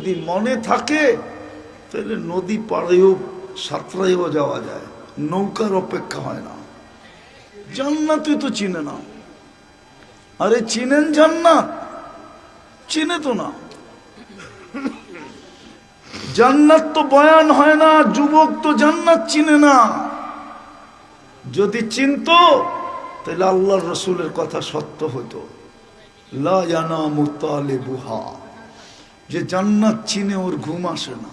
যদি মনে থাকে তাহলে নদী পাড়েও সাঁতরাইও যাওয়া যায়, নৌকার অপেক্ষা হয় না। জান্নাতই তো চিনে না। আরে চিনেন জান্নাত? চিনে তো না। জান্নাত তো বয়ান হয় না, যুবক তো জান্নাত চিনে না। যদি চিনতো তাহলে আল্লাহর রসুলের কথা সত্য হতো, লা ইয়ানামু তালিবুহা, যে জান্নাত চিনে ওর ঘুম আসে না।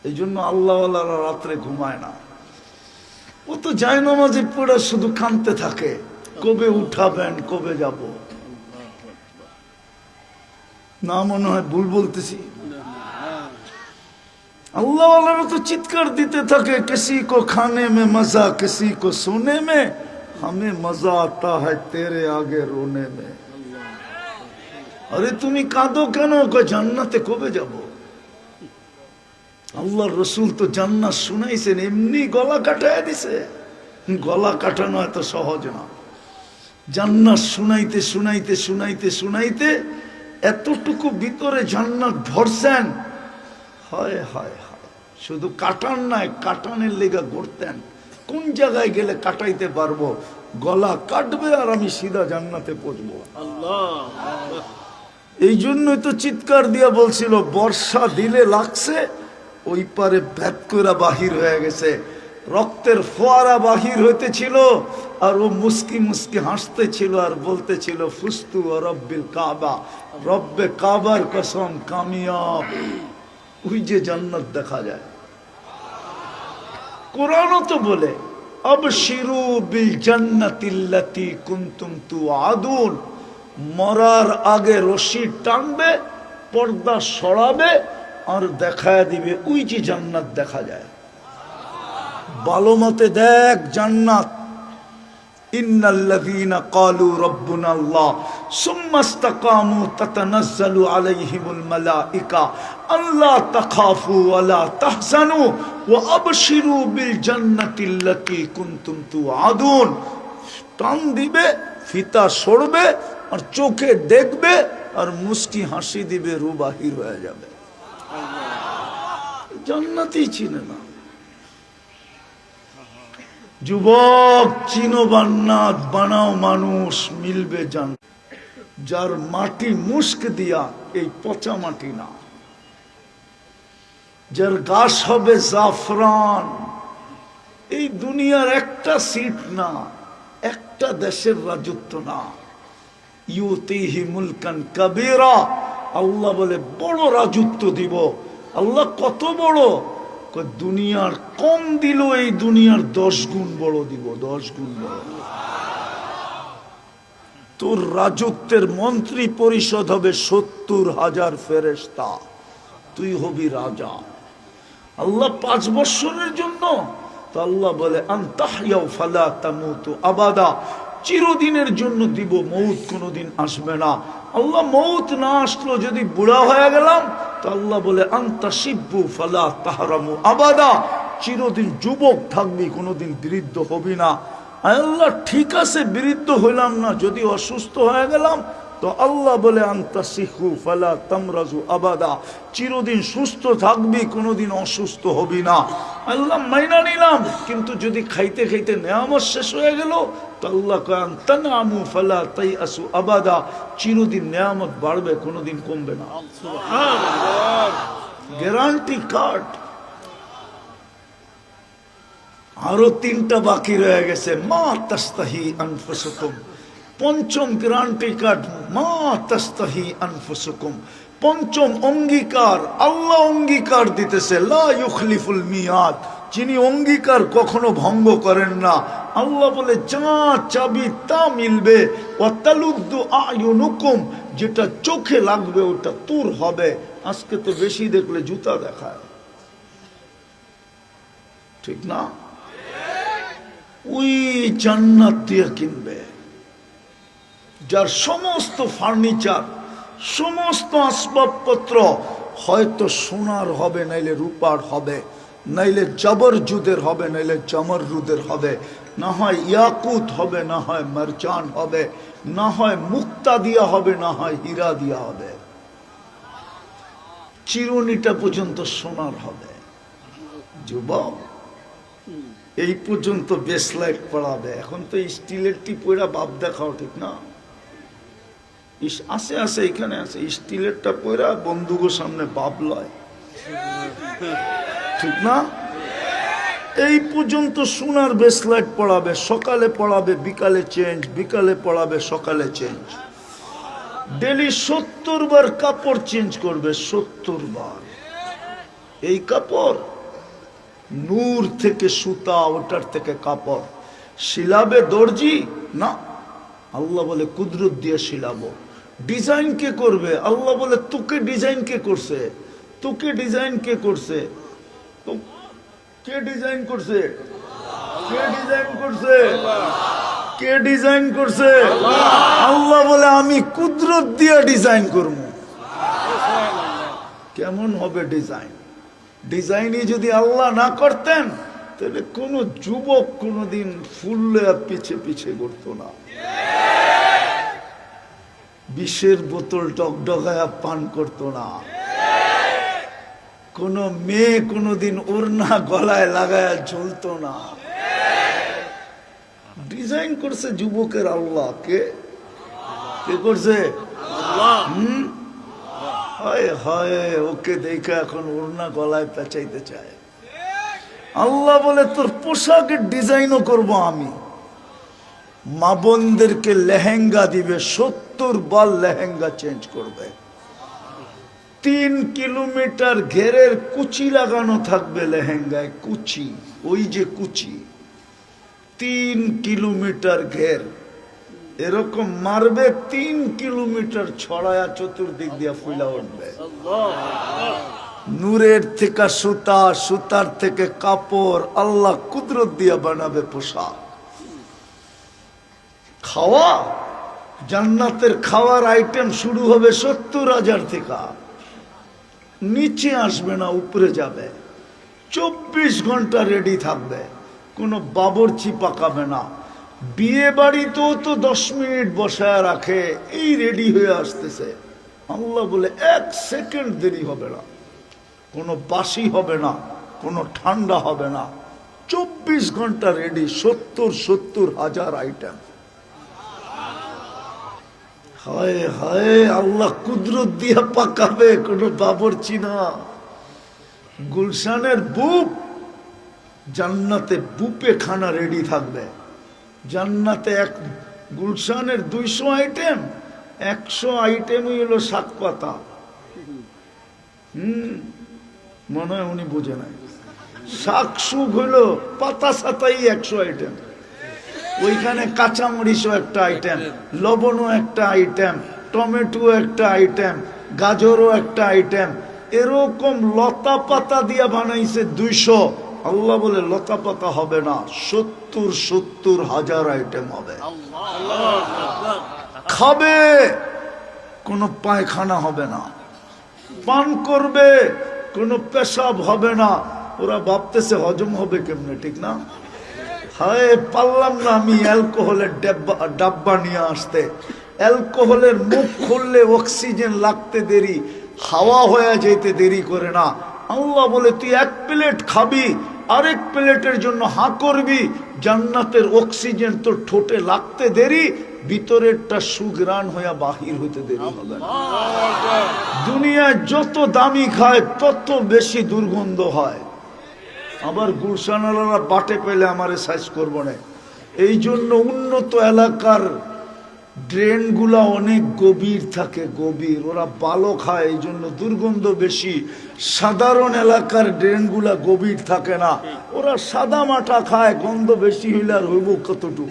এই জন্য আল্লাহওয়ালারা রাত্রে ঘুমায় না। ও তো যায় নামাজে পড়ে শুধু কাঁদতে থাকে, কবে উঠাবেন, কবে যাব। না মনে হয় ভুল বলতেছি? अल्लाह वाला तो चित्कार देते थके, किसी को खाने में मजा, किसी को सोने में, हमें मजा आता है तेरे आगे रोने में। अरे तुम्हें कादो केनो? को জান্নাতে কবে যাব? আল্লাহর রাসূল তো জান্নাত শুনাইছেন, এমনি গলা কাটায় দিছে। গলা কাটানো এত সহজ না। জান্নাত শুনাইতে শুনাইতে শুনাইতে শুনাইতে এতটুকু ভিতরে জান্নাত ভরছেন। হায় হায় হায়, শুধু কাটান নাই, কাটানের লেগা ঘুরতেন। কোন জায়গায় গেলে কাটাইতে পারবো, গলা কাটবে আর আমি সিধা জান্নাতে পৌঁছবো। এই জন্যই তো চিৎকার দিয়া বলছিল, বর্ষা দিলে লাগছে, ওই পারে ভেদ কইরা বাহির হয়ে গেছে, রক্তের ফোয়ারা বাহির হইতেছিল, আর ও মুস্কি মুস্কি হাসতেছিল আর বলতেছিল, ফুস্তু রব্বিল কাবা, রব্বে কাবার কসম কামিয়াব। ওই যে জান্নাত দেখা যায়। কোরআনও তো বলে, আবশিরু বিল জান্নাতিল্লাতী কুনতুম তুআদুন, মরার আগে রশি টানবে, পর্দা সরাবে আর দেখায় দিবে ওই যে জান্নাত দেখা যায়। ভালো মতে দেখ জান্নাত। ইন্নাল্লাযীনা ক্বালু রাব্বুনা আল্লাহ সুম্মা ইসতাকামু তাতানাজ্জালু আলাইহিমুল মালায়েকা আল্লা তাখাফু ওয়া লা তাহজানু ওয়া আবশিরু বিল জান্নাতিল্লাতী কুনতুম তুআদুন। টান দিবে, ফিতা সরবে আর চোখে দেখবে আর মুস্কি হাসি দিবে, রু বাহির হয়ে যাবে। জান্নাতই চিনে না। যুবক চিনো জান্নাত, বানাও মানুষ, মিলবে জান্নাত। যার মাটি মুস্ক দিয়া, এই পচা মাটি না। যার গাছ হবে জাফরান। এই দুনিয়ার একটা সিট না, একটা দেশের রাজত্ব না। ইউতিহি মুলকান কাবীরা, আল্লাহ বলে বড় রাজত্ব দিব। আল্লাহ কত বড়? দুনিয়ার কম দিল, এই দুনিয়ার 10 গুণ বড় দিব, 10 গুণ বড়। তোর রাজত্বের মন্ত্রী পরিষদ হবে 70,000 ফেরেশতা, তুই হবি রাজা। আল্লাহ 5 বছরের জন্য তো আল্লাহ বলে আনতাহইয়াউ ফালা তামুতু আবাদা, চিরদিনের জন্য দিব, মৌত কোনোদিন আসবে না। আল্লাহ মৌত না আসলো, যদি বুড়া হয়ে গেলাম তো আল্লাহ বলে আনতাশিব্বু ফালা তাহরামু আবাদা, চিরদিন যুবক থাকবি, কোনোদিন বৃদ্ধ হবি না। আল্লাহ ঠিক আছে, বৃদ্ধ হইলাম না, যদি অসুস্থ হয়ে গেলাম তো আল্লাহ বলে আনতাসিহু ফালা তামরাজু আবাদা, চিরদিন সুস্থ থাকবি, কোনোদিন অসুস্থ হবি না। আল্লাহ মাইনা নিলাম, কিন্তু যদি খাইতে খাইতে নেয়ামত শেষ হয়ে গেল তো আল্লাহ কয় আনতানামু ফালা তাইআসু আবাদা, চিরদিন নেয়ামত বাড়বে, কোনোদিন কমবে না। সুবহানাল্লাহ, গ্যারান্টি কার্ড। আরো 3টা বাকি রয়ে গেছে। মা তাস্তাহি আনফুসুকুম, পঞ্চম গ্যারান্টি কার্ড, মা তাস্তাহি আনফুসুকুম। পঞ্চম অঙ্গীকার, আল্লাহ অঙ্গীকার দিতেছে, লা ইউখলিফুল মিয়াদ, যিনি অঙ্গীকার কখনো ভঙ্গ করেন না। আল্লাহ বলে যা চাবি তা মিলবে। ওয়াতালুদ্দু আয়ুনুকুম, যেটা চোখে লাগবে ওটা তোর হবে। আজকে তো বেশি দেখলে জুতা দেখায়, ঠিক না? ওই জান্নাত দিয়ে কিনবে, যার সমস্ত ফার্নিচার, সমস্ত আসবাবপত্র হয়তো সোনার হবে, নাইলে রূপার হবে, নাইলে জবরজুদের হবে, নাইলে জমররুদের হবে, না হয় ইয়াকুত হবে, না হয় মারজান হবে, না হয় মুক্তা দিয়া হবে, না হয় হীরা দিয়া হবে। চিরুনিটা পর্যন্ত সোনার হবে। যুবক এই পর্যন্ত বেশ লাইট পড়াবে। এখন তো স্টিলের টি পয়রা বাপ দেখাও, ঠিক না? আসে আসে এখানে আছে স্টিলেরটা পয়রা বন্ধুগোর সামনে বাপ লয়, ঠিক না? এই পর্যন্ত সোনার বেশ লাইট পড়াবে, সকালে পড়াবে বিকালে চেঞ্জ, বিকালে পড়াবে সকালে চেঞ্জ। ডেলি 70 বার কাপড় চেঞ্জ করবে, 70 বার। এই কাপড় নূর থেকে সুতা, ওটার থেকে কাপড়। শিলাবে দর্জি না, আল্লাহ বলে কুদরত দিয়ে শিলাবো। ডিজাইন কে করবে? আল্লাহ বলে তোকে ডিজাইন কে করছে? তোকে ডিজাইন কে করছে? কে ডিজাইন করছে? কে ডিজাইন করছে? কে ডিজাইন করছে? আল্লাহ বলে আমি কুদরত দিয়ে ডিজাইন করব। কেমন হবে ডিজাইন? ডিজাইনই যদি আল্লাহ না করতেন তাহলে কোন যুবক কোনদিন ফুললে পিছে পিছে করতো না। বিষের বোতল ডগডগায়া পান করতো না। কোন মেয়ে কোনদিন ওড়না গলায় লাগায়া ঝুলতো না। ডিজাইন করছে যুবকের আল্লাহ। কে করছে? হায় হায়, ওকে দেখে এখন ওড়না গলায় পেঁচাইতে চায়। আল্লাহ বলে তোর পোশাকের ডিজাইনও করব আমি। মা বোনদেরকে লেহেঙ্গা দিবে, 70 বার লেহেঙ্গা চেঞ্জ করবে। 3 কিলোমিটার ঘেরের কুচি লাগানো থাকবে লেহেঙ্গায়, কুচি, ওই যে কুচি, 3 কিলোমিটার ঘের এরকম মারবে, 3 কিলোমিটার ছড়ায়া চতুর্দিক দিয়ে ফুলা উঠবে। নূরের থেকে সুতা, সুতার থেকে কাপড়, আল্লাহ কুদরত দিয়ে বানাবে পোশাক। খাওয়া, জান্নাতের খাওয়ার আইটেম শুরু হবে 70,000 থেকে, নিচে আসবে না, উপরে যাবে। 24 ঘন্টা রেডি থাকবে, কোনো বাবরচি পাকাবে না। বিয়ে বাড়িতেও তো 10 মিনিট বসায় রাখে, এই রেডি হয়ে আসতেছে। আল্লাহ বলে 1 সেকেন্ড দেরি হবে না, কোনো বাসি হবে না, কোনো ঠান্ডা হবে না। 24 ঘন্টা রেডি, 70,000 আইটেম। হায় হায়, আল্লাহ কুদরত দিয়া পাকাবে, কোনো বাবরচি না। গুলশানের বুপ, জান্নাতে বুপে খানা রেডি থাকবে। জান্নাতে গুলশানের 200 আইটেম, 100 আইটেমই হলো শাক পাতা। মনে হয় উনি বুঝে নাই। শাক সুখ হলো পাতা সাতাই 100 আইটেম। ওইখানে কাঁচামরিচও একটা আইটেম, লবণও একটা আইটেম, টমেটো একটা আইটেম, গাজরও একটা আইটেম। এরকম লতা পাতা দিয়া বানাইছে 200। আল্লাহ বলে লতা পাতা হবে না, 70,000 আইটেম হবে। খাবে, কোনো পায়খানা হবে না। পান করবে, কোনো পেশাব হবে না। ওরা ভাবতেছে হজম হবে কেমনে, ঠিক না? হায়, পারলাম না আমি অ্যালকোহলের ডাব্বা নিয়ে আসতে। অ্যালকোহলের মুখ খুললে অক্সিজেন লাগতে দেরি, হাওয়া হয়ে যেতে দেরি করে না। আল্লাহ বলে তুই 1 প্লেট খাবি, আরেক প্লেটের জন্য হাঁ করবি, জান্নাতের অক্সিজেন তোর ঠোঁটে লাগতে দেরি, ভিতরেরটা সুঘ্রাণ হইয়া বাহির হইতে দেরি হবে না। দুনিয়ায় যত দামি খায় তত বেশি দুর্গন্ধ হয়। আবার গুলশানালারা বাটে পেলে আমারে সাইজ করবো না। এই জন্য উন্নত এলাকার ড্রেনগুলা অনেক গভীর থাকে, গভীর। ওরা ভালো খায়, এই জন্য দুর্গন্ধ বেশি। সাধারণ এলাকার ড্রেনগুলা গভীর থাকে না, ওরা সাদা মাটা খায়, গন্ধ বেশি হইলে আর হইব কতটুকু,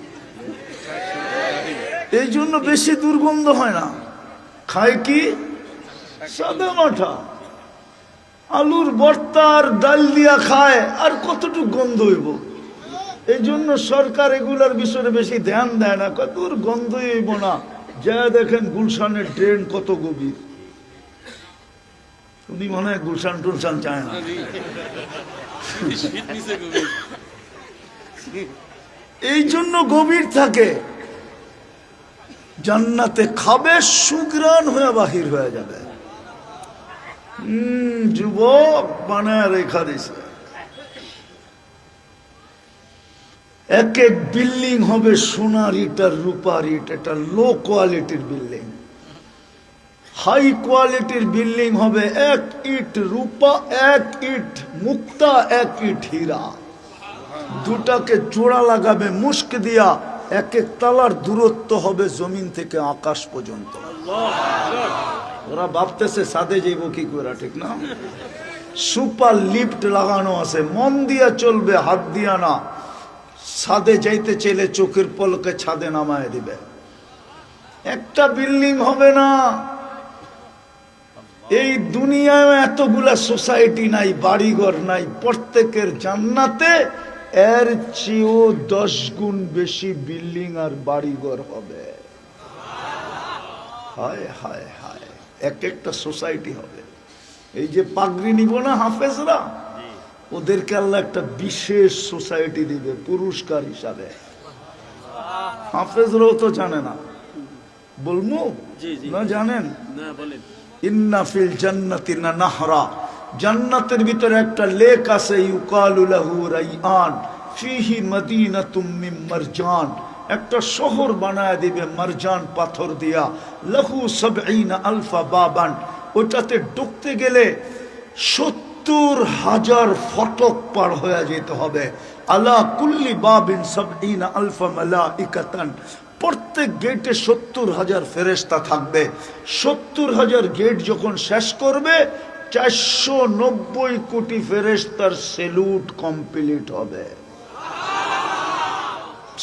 এই জন্য বেশি দুর্গন্ধ হয় না। খায় কি? সাদা মাটা। আলুর ভর্তা আর ডাল দিয়া খায়, আর কতটুকু গন্ধ হইব। এই জন্য সরকার এগুলার বিষয়ে বেশি ধ্যান দেয় না, কতদূর গন্ধই হইব না। যা দেখেন গুলশানের ড্রেন কত গভীর। উনি মনে হয় গুলশান টুলশান চায় না। এই জন্য গভীর থাকে। জান্নাতে খাবে, সুঘ্রাণ হয়ে বাহির হয়ে যাবে। যুবক বানায় রেখা দিছে। এক এক বিল্ডিং হবে সোনার ইট আর রূপার ইট। এটা লো কোয়ালিটির বিল্ডিং। হাই কোয়ালিটির বিল্ডিং হবে এক ইট রূপা, এক ইট মুক্তা, এক ইট হীরা। দুটাকে জোড়া লাগাবে মুস্ক দিয়া, এক এক তালার দূরত্ব হবে জমিন থেকে আকাশ পর্যন্ত। ওরা ভাবতেছে সাদে যাইব কি করে, ঠিক না? সুপার লিফট লাগানো আছে, মন দিয়া চলবে, হাত দিয়া না। ছাদে যাইতে চাইলে চোখের পলকে ছাদে নামায় দিবে। একটা বিল্ডিং হবে না। এই দুনিয়ায় এতগুলা সোসাইটি নাই, বাড়িঘর নাই। প্রত্যেকের জান্নাতে এর চেয়েও 10 গুণ বেশি বিল্ডিং আর বাড়িঘর হবে। হায় হায় হায়, এক একটা সোসাইটি হবে। এই যে পাগড়ি নিব না হাফেজরা, ওদেরকে আল্লাহ একটা বিশেষ সোসাইটি দিবে পুরস্কার হিসাবে। হাফেজরাও তো জানে না, বলবো না? জানেন? ইন্না ফিল জান্নাতি নাহরা, জান্নাতের ভিতরে একটা লেক আছে, ইউকালু লাহু রাইয়ান ফিহি মাদিনাতুম মিন মারজান। একটা শহর বানায় দিবে মারজান পাথর দিয়া। লাহু ৭০ আলফা বাবান, ওটাতে ঢুকতে গেলে ৭০,০০০ ফটক পার হয়ে যেতে হবে। আলা কুল্লি বাবিন ৭০ আলফা মালাইকাতান, প্রত্যেক গেটে ৭০,০০০ ফেরেশতা থাকবে। ৭০,০০০ গেট যখন শেষ করবে, ৪৯০ কোটি ফেরেশতার সেলুট কমপ্লিট হবে।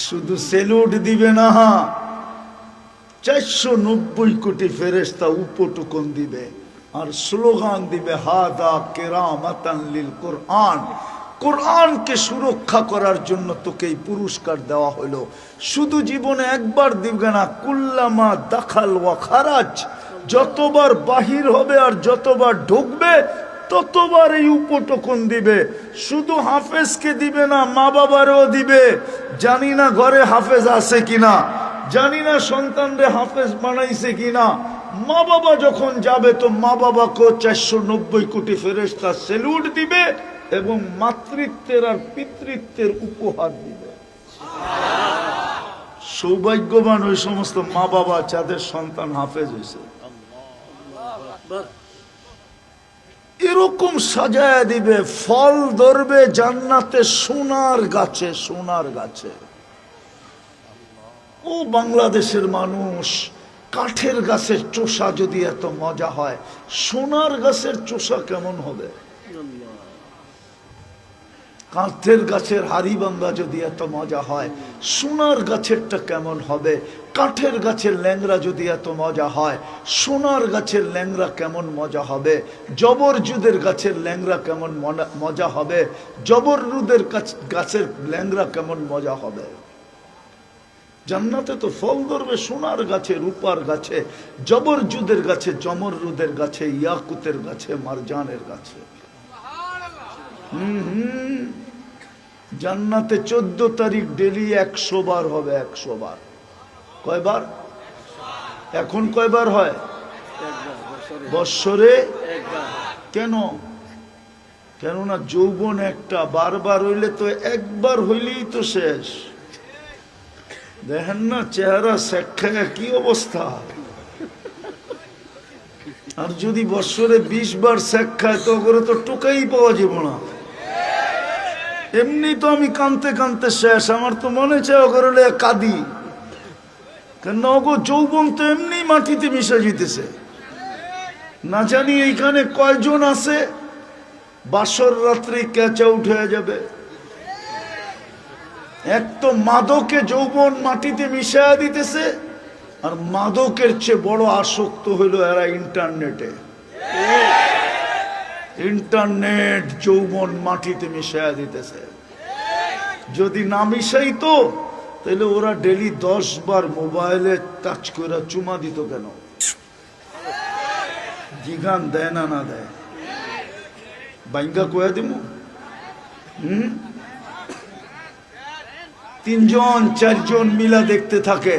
শুধু সেলুট দিবে না, ৪৯০ কোটি ফেরেশতা উপটুকন দিবে আর স্লোগান দিবে, হাদা কেরামাতান লিল কোরআন। কোরআনকে সুরক্ষা করার জন্য তোকে এই পুরস্কার দেওয়া হলো। শুধু জীবনে একবার দিবে না, কুল্লামা দাখাল ওয়া খারাজ, যতবার বাহির হবে আর যতবার ঢুকবে ততবার এই উপটকন দিবে। শুধু হাফেজকে দিবে না, মা বাবারও দিবে। জানি না ঘরে হাফেজ আছে কিনা, জানি না সন্তানরে হাফেজ বানাইছে কিনা। মা বাবা যখন যাবে তো মা বাবাকেও ৪৯০ কোটি ফেরেশতা সেলুট দিবে এবং মাতৃত্বের আর পিতৃত্বের উপহার দিবে। সৌভাগ্যবান ওই সমস্ত মা বাবা যাদের সন্তান হাফেজ হয়েছে। এরকম সাজায় দিবে, ফল ধরবে জান্নাতে সোনার গাছে, সোনার গাছে। ও বাংলাদেশের মানুষ, কাঠের গাছের চোষা যদি এত মজা হয়, সোনার গাছের চোষা কেমন হবে? কাঠের গাছের হাড়িভাঙ্গা যদি এত মজা হয়, সোনার গাছেরটা কেমন হবে? কাঠের গাছের ল্যাংড়া যদি এত মজা হয়, সোনার গাছের ল্যাংড়া কেমন মজা হবে? জবরজুদের গাছের ল্যাংড়া কেমন মজা হবে? জবররুদের গাছের ল্যাংড়া কেমন মজা হবে? জান্নাতে তো ফল ধরবে সোনার গাছে, রূপার গাছে, জবরজুদের গাছে, জমররুদের গাছে, ইয়াকুতের গাছে, মারজানের গাছে। জান্নাতে 14 তারিখ ডেলি 100 বার হবে, 100 বার। কয়বার? এখন কয়বার হয়? বৎসরে কেন? কেননা যৌবন একটা, বারবার হইলে তো একবার হইলেই তো শেষ। দেখেন না চেহারা সেখায় কি অবস্থা। আর যদি বৎসরে 20 বার শেখ খায় তো করে তো টোকাই পাওয়া যাব না। এমনি তো আমি কানতে কানতে শেষ, আমার তো মনে চায় ওগুলো কাঁদি। কেন ওগো যৌবন তো এমনি মাটিতে মিশে যেতেছে। না জানি এইখানে কয়জন আছে বাসর রাত্রে ক্যাচ আউট হয়ে যাবে। এক তো মাদকে যৌবন মাটিতে মিশায়া দিতেছে, আর মাদকের চেয়ে বড় আসক্ত হইল এরা ইন্টারনেটে। ইন্টারনেট যৌবন মাটিতে মিশায়া দিতেছে। যদি না মিশাইতো তাহলে ওরা ডেলি 10 বার মোবাইলে টাচ করে চুমা দিত কেন? জিগান দেয় না, না দেয়? বাইঙ্গা কয়ে দিব। 3 জন 4 জন মিলা দেখতে থাকে,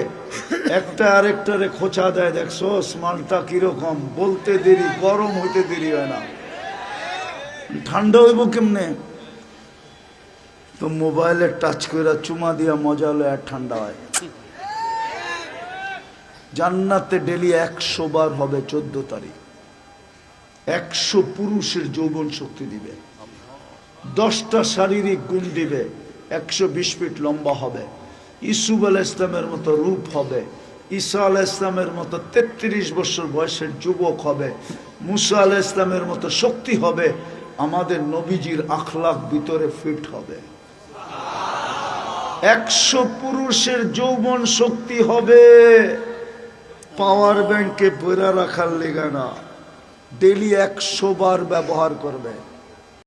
একটা আরেকটারে খোঁচা দেয়, দেখছো মালটা কিরকম, বলতে দেরি, গরম হইতে দেরি হয় না, ঠান্ডা হইব কেমনে? তো মোবাইলে টাচ করে চুমা দিয়া মজা হলে আর ঠান্ডা হয়। জান্নাতে ডেলি 100 বার হবে 14 তারিখ। 100 পুরুষের যৌবন শক্তি দিবে, 10টা শারীরিক গুণ দিবে, 120 ফিট লম্বা হবে, ইসুফ আলাইহিস ইসলামের মতো রূপ হবে, ঈসা আলাইহিস ইসলামের মতো 33 বছর বয়সের যুবক হবে, মুসা আলাইহিস ইসলামের মতো শক্তি হবে, আমাদের নবীজির আখলাক ভিতরে ফিট হবে। 100 পুরুষের যৌবন শক্তি হবে, পাওয়ার ব্যাংকে ভরে রাখার লেগে না, ডেলি 100 বার ব্যবহার করবে।